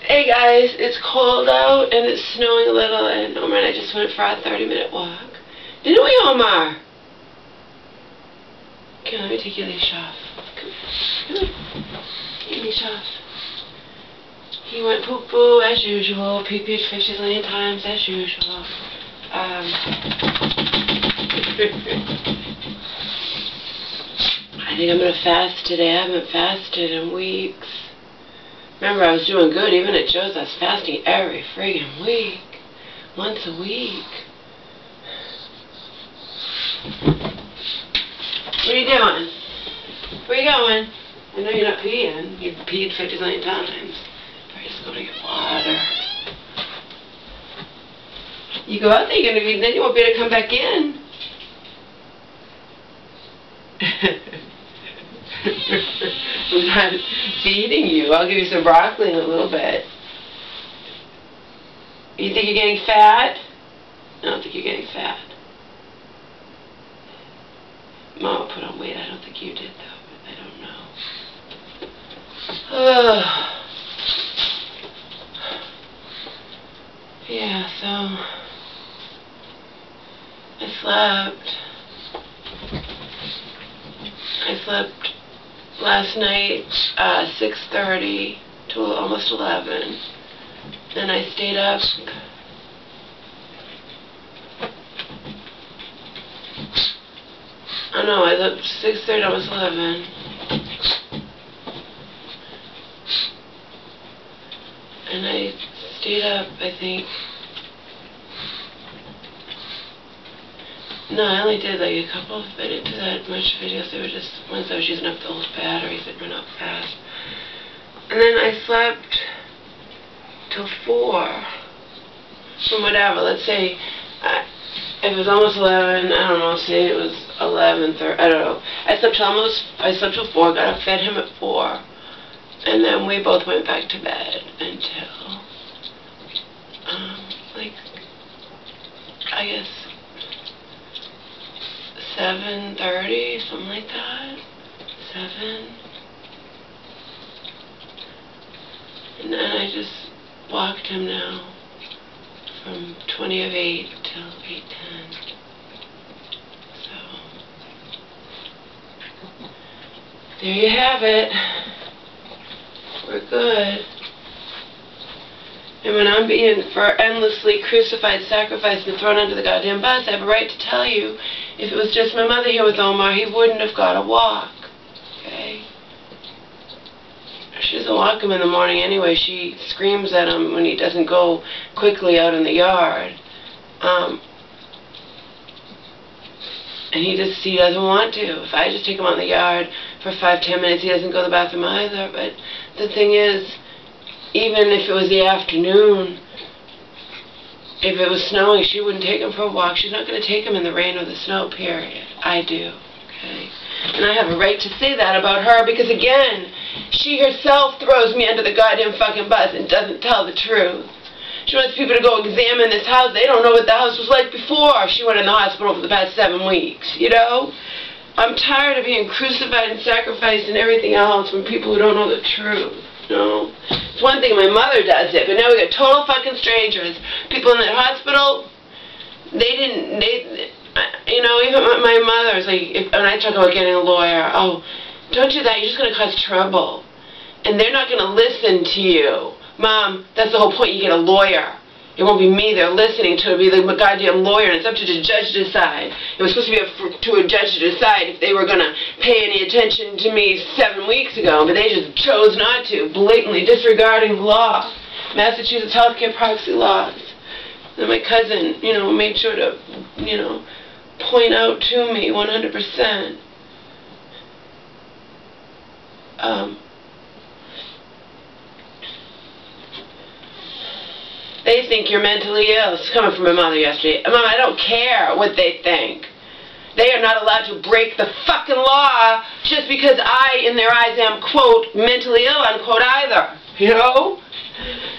Hey guys, it's cold out and it's snowing a little, and Omar and I just went for a 30-minute walk. Didn't we, Omar? Okay, let me take your leash off. Come on. Take your leash off. He went poo-poo as usual, pee-peed 50 million times as usual. I think I'm going to fast today. I haven't fasted in weeks. Remember, I was doing good. Even at Joe's, I was fasting every friggin' week. Once a week. What are you doing? Where are you going? I know you're not peeing. You peed 50 million times. Probably just go to get water. You go out there, you're gonna be, then you won't be able to come back in. I'm not feeding you. I'll give you some broccoli in a little bit. You think you're getting fat? I don't think you're getting fat. Mama put on weight. I don't think you did, though. But I don't know. Yeah, so I slept last night 6:30 to almost 11. Then I stayed up I slept 6:30 almost 11. And I stayed up, I think. No, I only did like a couple. I didn't do that much videos. They were just ones I was using up the old batteries that run out fast. And then I slept till 4. From whatever. Let's say if it was almost 11. I don't know. Say it was 11:30. I don't know. I slept till 4. Got up, fed him at 4, and then we both went back to bed until like I guess 7:30, something like that. 7. And then I just walked him now from 20 of 8 till 8:10. So there you have it. We're good. And when I'm being endlessly crucified, sacrificed, and thrown under the goddamn bus, I have a right to tell you, if it was just my mother here with Omar, he wouldn't have got a walk. Okay? She doesn't walk him in the morning anyway. She screams at him when he doesn't go quickly out in the yard. And he doesn't want to. If I just take him out in the yard for 5-10 minutes, he doesn't go to the bathroom either. But the thing is, even if it was the afternoon, if it was snowing, she wouldn't take him for a walk. She's not going to take him in the rain or the snow, period. I do, okay? And I have a right to say that about her because, again, she herself throws me under the goddamn fucking bus and doesn't tell the truth. She wants people to go examine this house. They don't know what the house was like before she went in the hospital for the past 7 weeks, you know? I'm tired of being crucified and sacrificed and everything else from people who don't know the truth, you know? It's one thing my mother does it, but now we got total fucking strangers. People in that hospital, you know, even my mother's like, when I talk about getting a lawyer, oh, don't do that, you're just going to cause trouble. And they're not going to listen to you. Mom, that's the whole point, you get a lawyer. It won't be me they're listening to, it'll be the goddamn lawyer, and it's up to the judge to decide. It was supposed to be up to a judge to decide if they were going to pay any attention to me 7 weeks ago, but they just chose not to, blatantly disregarding the law. Massachusetts healthcare privacy laws. And my cousin, you know, made sure to, you know, point out to me 100%. They think you're mentally ill. It's coming from my mother yesterday. Mom, I don't care what they think. They are not allowed to break the fucking law just because I, in their eyes, am, quote, mentally ill, unquote, either. You know?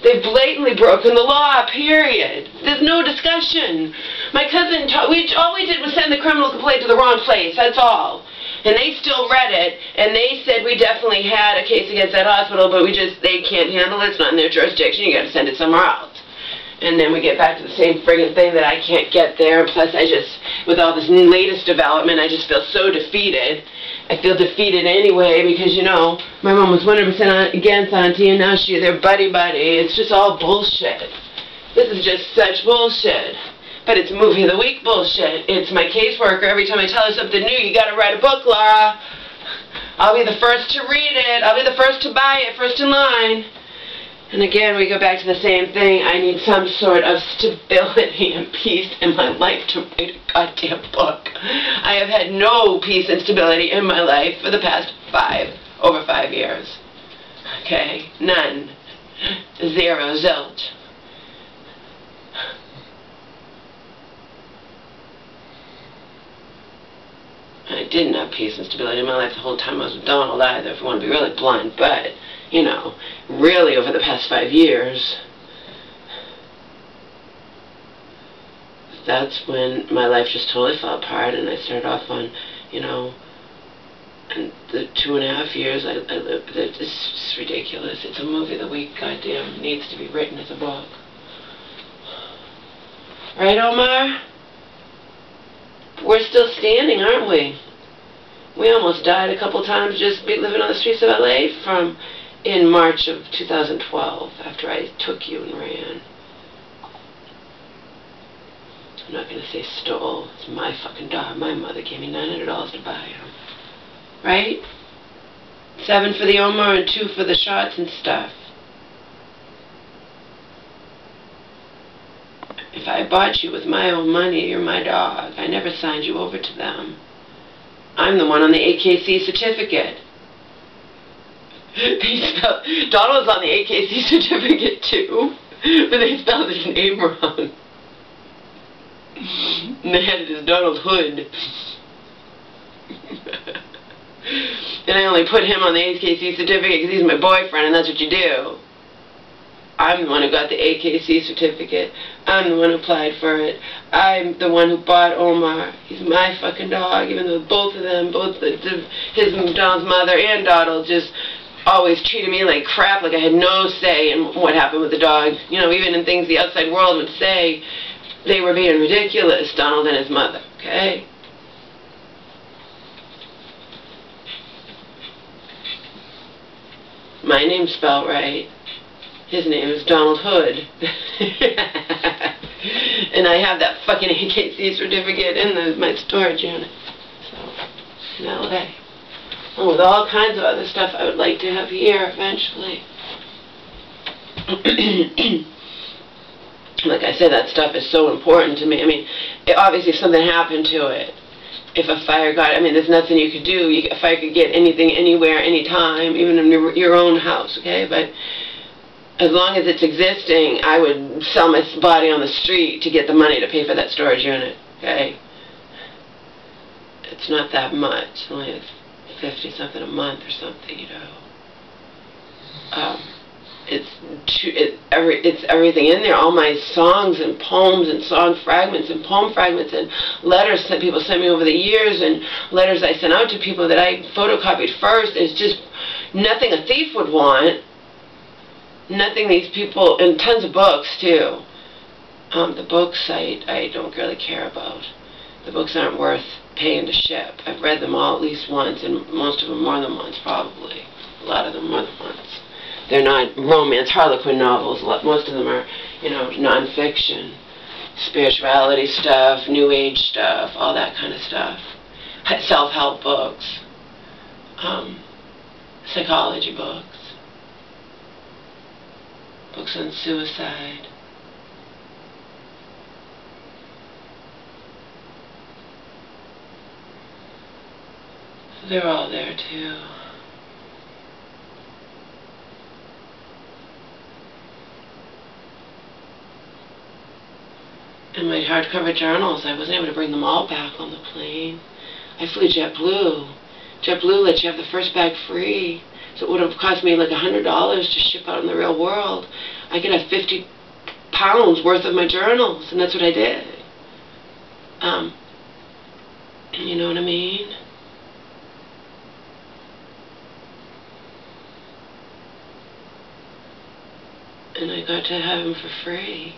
They've blatantly broken the law, period. There's no discussion. My cousin, all we did was send the criminal complaint to the wrong place, that's all. And they still read it, and they said we definitely had a case against that hospital, but they can't handle it, it's not in their jurisdiction, you gotta send it somewhere else. And then we get back to the same friggin' thing that I can't get there, plus with all this latest development, I just feel so defeated. I feel defeated anyway, because, you know, my mom was 100% against Auntie, and now they're buddy-buddy. It's just all bullshit. This is just such bullshit. But it's movie of the week bullshit. It's my caseworker. Every time I tell her something new, you gotta write a book, Laura. I'll be the first to read it. I'll be the first to buy it, first in line. And again, we go back to the same thing. I need some sort of stability and peace in my life to write a goddamn book. I have had no peace and stability in my life for the past over 5 years. Okay? None. Zero. Zilch. I didn't have peace and stability in my life the whole time I was with Donald either, if you want to be really blunt, but, you know, really over the past 5 years, that's when my life just totally fell apart, and I started off on, you know, and the 2.5 years I lived, it's just ridiculous. It's a movie of the week, goddamn, it needs to be written as a book. Right, Omar? We're still standing, aren't we? We almost died a couple times just living on the streets of LA in March of 2012, after I took you and ran. I'm not going to say stole. It's my fucking dog. My mother gave me $900 to buy him. Right? 7 for the Omar and 2 for the shots and stuff. If I bought you with my own money, you're my dog. I never signed you over to them. I'm the one on the AKC certificate. Donald's on the AKC certificate too, but they spelled his name wrong. And they had it as Donald Hood. And I only put him on the AKC certificate because he's my boyfriend, and that's what you do. I'm the one who got the AKC certificate. I'm the one who applied for it. I'm the one who bought Omar. He's my fucking dog, even though both of them, Donald's mother and Donald, just always treated me like crap, like I had no say in what happened with the dog. You know, even in things the outside world would say, they were being ridiculous, Donald and his mother, okay? My name's spelled right. His name is Donald Hood. And I have that fucking AKC certificate in my storage unit. So, in LA. And with all kinds of other stuff I would like to have here eventually. Like I said, that stuff is so important to me. I mean, obviously if something happened to it, if a fire got, I mean, there's nothing you could do. A fire could get anything, anywhere, anytime, even in your own house, okay? But as long as it's existing, I would sell my body on the street to get the money to pay for that storage unit, okay? It's not that much. It's only 50-something a month or something, you know. It's everything in there. All my songs and poems and song fragments and poem fragments and letters that people sent me over the years and letters I sent out to people that I photocopied first. It's just nothing a thief would want. Nothing these people, and tons of books too. The books I don't really care about. The books aren't worth paying to ship. I've read them all at least once, and most of them more than once probably. A lot of them more than once. They're not romance, Harlequin novels. Most of them are, you know, nonfiction, spirituality stuff, New Age stuff, all that kind of stuff. Self-help books, psychology books. Books on suicide. They're all there too. And my hardcover journals, I wasn't able to bring them all back on the plane. I flew JetBlue. JetBlue lets you have the first bag free. So it would have cost me like $100 to ship out in the real world. I could have 50 pounds worth of my journals, and that's what I did. You know what I mean? And I got to have them for free.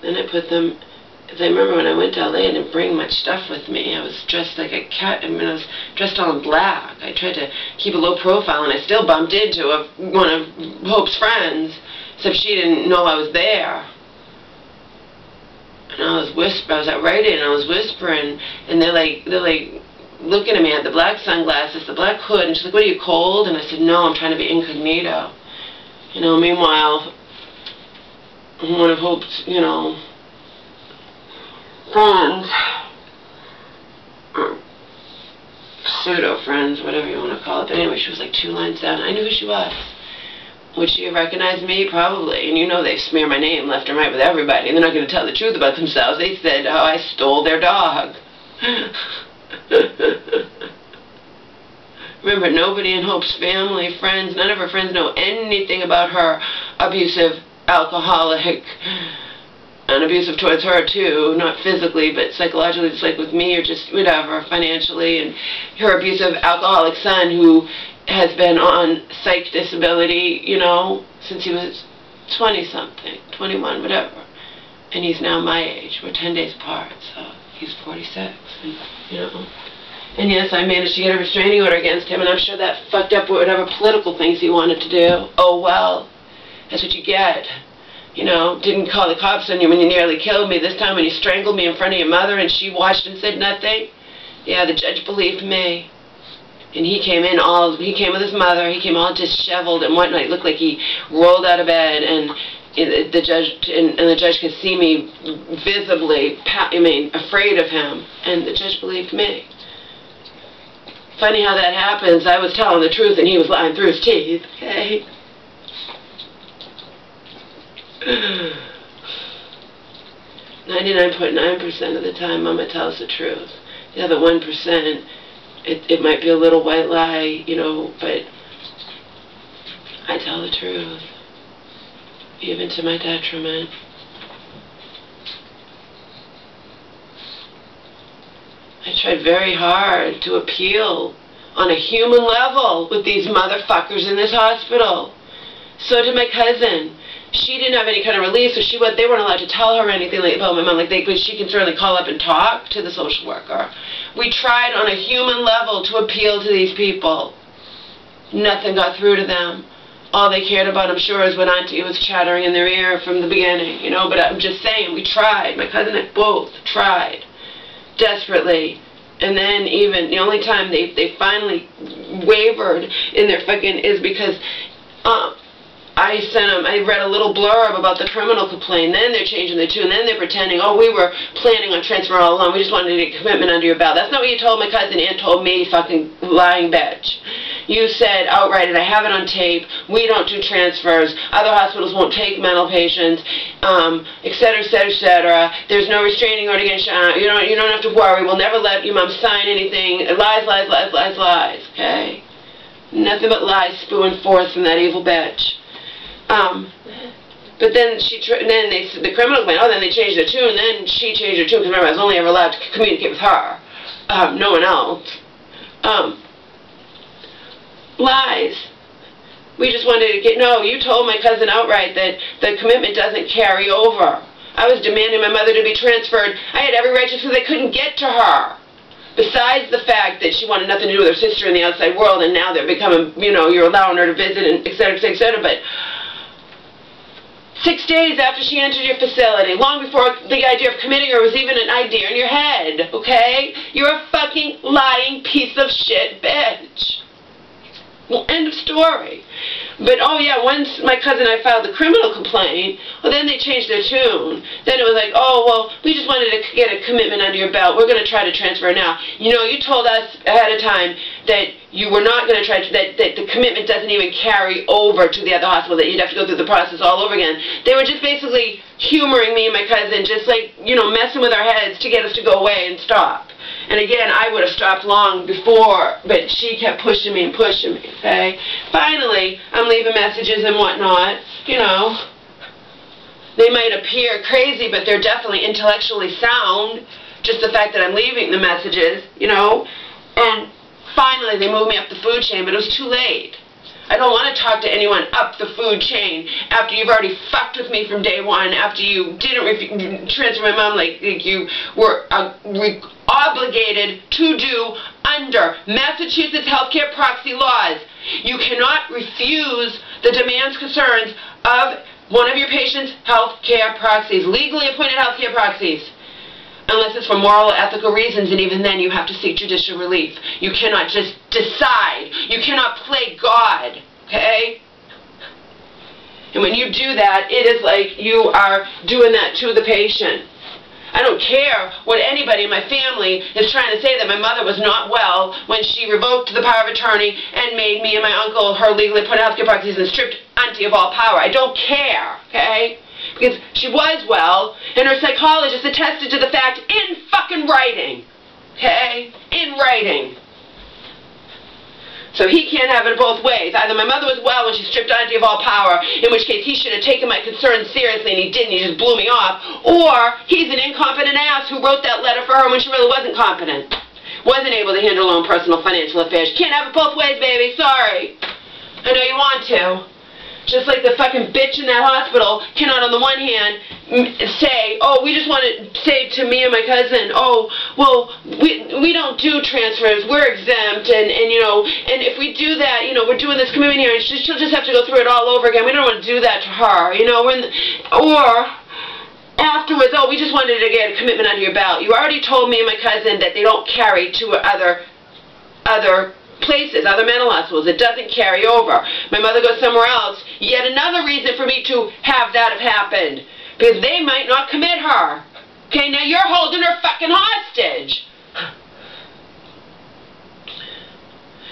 Then I put them, because I remember when I went to LA, I didn't bring much stuff with me. I was dressed like a cat. I mean, I was dressed all in black. I tried to keep a low profile, and I still bumped into one of Hope's friends, except she didn't know I was there. And I was at Rite Aid, and I was whispering, and they're like looking at me. I had the black sunglasses, the black hood, and she's like, "What, are you cold?" And I said, "No, I'm trying to be incognito." You know, meanwhile, one of Hope's, you know, friends, or pseudo-friends, whatever you want to call it, but anyway, she was like 2 lines down. I knew who she was. Would she have recognized me? Probably. And you know they smear my name left and right with everybody, and they're not going to tell the truth about themselves. They said, "Oh, I stole their dog." Remember, nobody in Hope's family, friends, none of her friends know anything about her abusive alcoholic, and abusive towards her too, not physically but psychologically, just like with me, or just whatever, financially, and her abusive alcoholic son who has been on psych disability, you know, since he was 20-something, 21, whatever, and he's now my age. We're 10 days apart, so he's 46, and, you know. And yes, I managed to get a restraining order against him, and I'm sure that fucked up whatever political things he wanted to do. Oh well, that's what you get. You know, didn't call the cops on you when you nearly killed me. This time when you strangled me in front of your mother and she watched and said nothing. Yeah, the judge believed me. And he came with his mother, he came all disheveled and whatnot. He looked like he rolled out of bed, and the judge could see me visibly, afraid of him. And the judge believed me. Funny how that happens. I was telling the truth and he was lying through his teeth, okay? 99.9% of the time, Mama tells the truth. The other 1%, it might be a little white lie, you know, but I tell the truth, even to my detriment. I tried very hard to appeal on a human level with these motherfuckers in this hospital. So did my cousin. She didn't have any kind of relief, so they weren't allowed to tell her anything about my mom. But she can certainly call up and talk to the social worker. We tried on a human level to appeal to these people. Nothing got through to them. All they cared about, I'm sure, is what Auntie was chattering in their ear from the beginning, you know. But I'm just saying, we tried. My cousin and I both tried desperately. And then even the only time they finally wavered in their fucking is because I read a little blurb about the criminal complaint. Then they're changing the tune. Then they're pretending, oh, we were planning on transfer all along. We just wanted to get commitment under your belt. That's not what you told my cousin and told me, fucking lying bitch. You said outright, and I have it on tape, we don't do transfers. Other hospitals won't take mental patients, etc., etc., etc. There's no restraining order against you. You don't have to worry. We'll never let your mom sign anything. Lies, lies, lies, lies, lies. Okay? Nothing but lies spewing forth from that evil bitch. But then the criminals went, oh, then they changed their tune, then she changed her tune, because remember, I was only ever allowed to communicate with her, no one else. Lies. We just wanted to no, you told my cousin outright that the commitment doesn't carry over. I was demanding my mother to be transferred. I had every right to, so they couldn't get to her. Besides the fact that she wanted nothing to do with her sister in the outside world, and now they're becoming, you know, you're allowing her to visit, and et cetera, et cetera, et cetera, but 6 days after she entered your facility, long before the idea of committing her was even an idea in your head, okay? You're a fucking lying piece of shit bitch. Well, end of story. But, oh yeah, once my cousin and I filed the criminal complaint, well, then they changed their tune. Then it was like, oh, well, we just wanted to get a commitment under your belt. We're going to try to transfer now. You know, you told us ahead of time that you were not going to try to, that the commitment doesn't even carry over to the other hospital, that you'd have to go through the process all over again. They were just basically humoring me and my cousin, just like, you know, messing with our heads to get us to go away and stop. And again, I would have stopped long before, but she kept pushing me and pushing me, okay? Finally, I'm leaving messages and whatnot, you know. They might appear crazy, but they're definitely intellectually sound. Just the fact that I'm leaving the messages, you know. And finally, they moved me up the food chain, but it was too late. I don't want to talk to anyone up the food chain after you've already fucked with me from day one, after you didn't transfer my mom like you were obligated to do under Massachusetts healthcare proxy laws. You cannot refuse the demands, concerns of one of your patient's healthcare proxies, legally appointed healthcare proxies, unless it's for moral or ethical reasons, and even then you have to seek judicial relief. You cannot just decide. You cannot play God, okay? And when you do that, it is like you are doing that to the patient. I don't care what anybody in my family is trying to say that my mother was not well when she revoked the power of attorney and made me and my uncle her legally appointed healthcare proxies and stripped auntie of all power. I don't care, okay? Because she was well, and her psychologist attested to the fact in fucking writing. Okay? In writing. So he can't have it both ways. Either my mother was well when she stripped auntie of all power, in which case he should have taken my concerns seriously, and he didn't, he just blew me off. Or he's an incompetent ass who wrote that letter for her when she really wasn't competent. Wasn't able to handle her own personal financial affairs. Can't have it both ways, baby. Sorry. I know you want to. Just like the fucking bitch in that hospital cannot, on the one hand, say, oh, we just want to say to me and my cousin, oh, well, we don't do transfers, we're exempt, and you know, and if we do that, you know, we're doing this commitment here, and she'll just have to go through it all over again. We don't want to do that to her, you know, or afterwards, oh, we just wanted to get a commitment under your belt. You already told me and my cousin that they don't carry to other places, other mental hospitals. It doesn't carry over. My mother goes somewhere else. Yet another reason for me to have that have happened. Because they might not commit her. Okay, now you're holding her fucking hostage.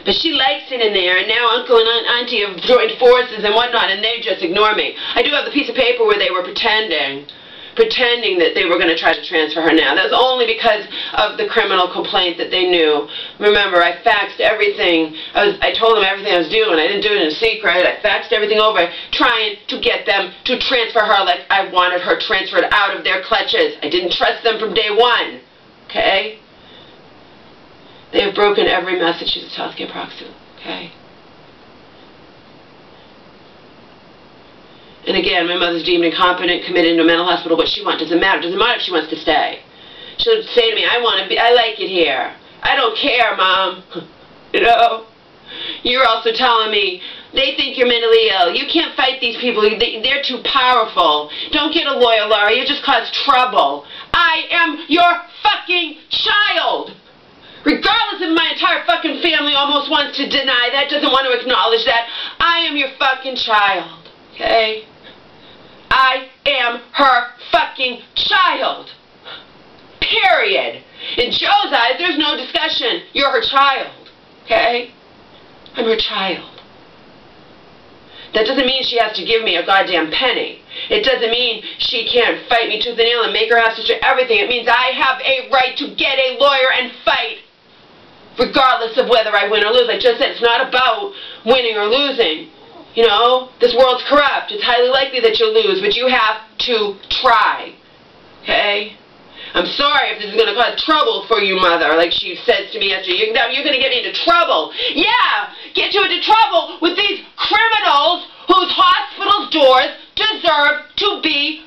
But she likes it in there, and now uncle and auntie have joined forces and whatnot, and they just ignore me. I do have the piece of paper where they were pretending that they were going to try to transfer her now. That was only because of the criminal complaint that they knew. Remember, I faxed everything. I told them everything I was doing. I didn't do it in secret. I faxed everything over, trying to get them to transfer her like I wanted her transferred out of their clutches. I didn't trust them from day one. Okay? They have broken every Massachusetts healthcare proxy. Okay? And again, my mother's deemed incompetent, committed into a mental hospital. What she wants doesn't matter. Doesn't matter if she wants to stay. She'll say to me, I like it here. I don't care, Mom. You know? You're also telling me, they think you're mentally ill. You can't fight these people. They're too powerful. Don't get a lawyer, Laura. You just cause trouble. I am your fucking child. Regardless if my entire fucking family almost wants to deny that, doesn't want to acknowledge that, I am your fucking child. Okay? I am her fucking child. Period. In Joe's eyes, there's no discussion. You're her child. Okay? I'm her child. That doesn't mean she has to give me a goddamn penny. It doesn't mean she can't fight me tooth and nail and make her have to do everything. It means I have a right to get a lawyer and fight, regardless of whether I win or lose. Like I just said, it's not about winning or losing. You know, this world's corrupt. It's highly likely that you'll lose, but you have to try. Okay? I'm sorry if this is going to cause trouble for you, Mother, like she says to me yesterday. You're going to get me into trouble. Yeah! Get you into trouble with these criminals whose hospital's doors deserve to be